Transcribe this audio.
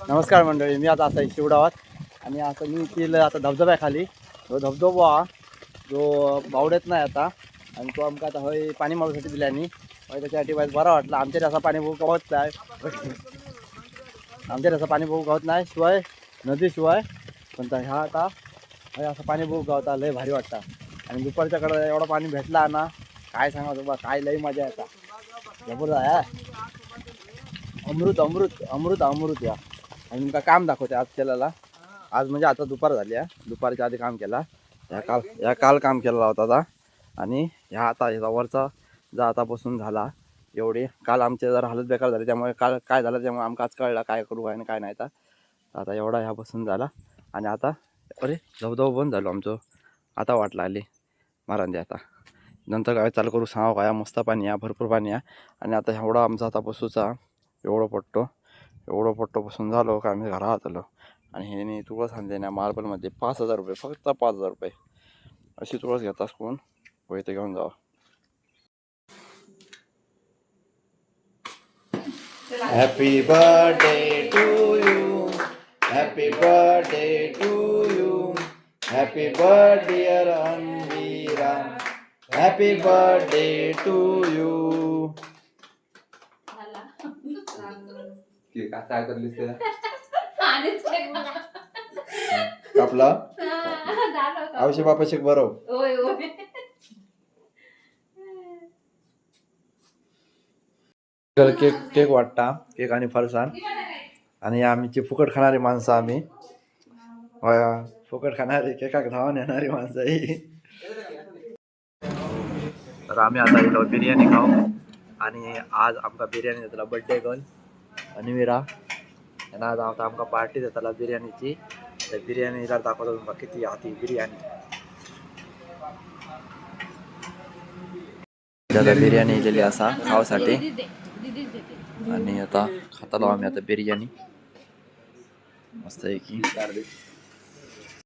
नमस्कार मंडळी, मी आता शिवडावात आणि आता मी केलं आता धबधब्याखाली तो धबधबा जो बावड्यात नाही आता आणि तो आमका आता हय पाणी मारूसाठी दिल्यानी हय त्याच्यासाठी वाईट बरा वाटला. आमच्या असं पाणी बघू गावत नाही, आमच्या असं पाणी बघू गावत नाही शिवाय नदीशिवाय पण ह्या आता हय असं पाणी बघू गावता लय भारी वाटतं. आणि दुपारच्या कडे एवढं पाणी भेटला ना काय सांगा तुम्हाला, काय लई मजा येता. जबरदस्त आहे, अमृत अमृत अमृत अमृत. या आणि तुमका काम दाखवते आज केलेला. आज म्हणजे आता दुपार झाली आहे, दुपारच्या आधी काम केला. या काल काम केलेला होता आता. आणि ह्या आता ह्याचा वरचा जा आता बसून झाला एवढे. काल आमचे जरा हालत बेकार झाली, त्यामुळे काल काय झालं त्यामुळे आमका आज कळला काय करू आणि काय नाही. आता एवढा ह्या बसून झाला. आणि आता अरे धबधबा बंद झालो आमचं. आता वाटलं आली मारांदे. आता नंतर काय चालू करू सांगा काय, मस्त पाणी आहे, भरपूर पाणी आहे. आणि आता एवढा आमचा आता बसूचा एवढं पट्टो बसून झालो का आम्ही घरात आलो. आणि हे तुळस आणले ना मार्बलमध्ये 5,000 रुपये, फक्त 5,000 रुपये. अशी तुळस घेतास कोण होय ते घेऊन जावा. Happy birthday to you, happy birthday to you, happy birthday dear Ambira, happy birthday to you. काय करलीस ते कापला आवशी बापाशी बरोबर. केक केक वाटता, केक आणि फरसाण. आणि आमची फुकट खाणारी माणसं आम्ही, फुकट खाणारी केकाक धावून येणारी माणसं ही. तर आम्ही आता इथं बिर्याणी खाऊ. आणि आज आमका बिर्याणी देतला बर्थडे गर्ल अनिविरा यांना आज आता आमका पार्टी देतला बिर्याणीची. तर बिर्याणीला दाखवतो तुमका किती हाती बिर्याणी. बिर्याणी दिलेली असा खावासाठी. आणि आता खातालो आम्ही आता बिर्याणी मस्त आहे की.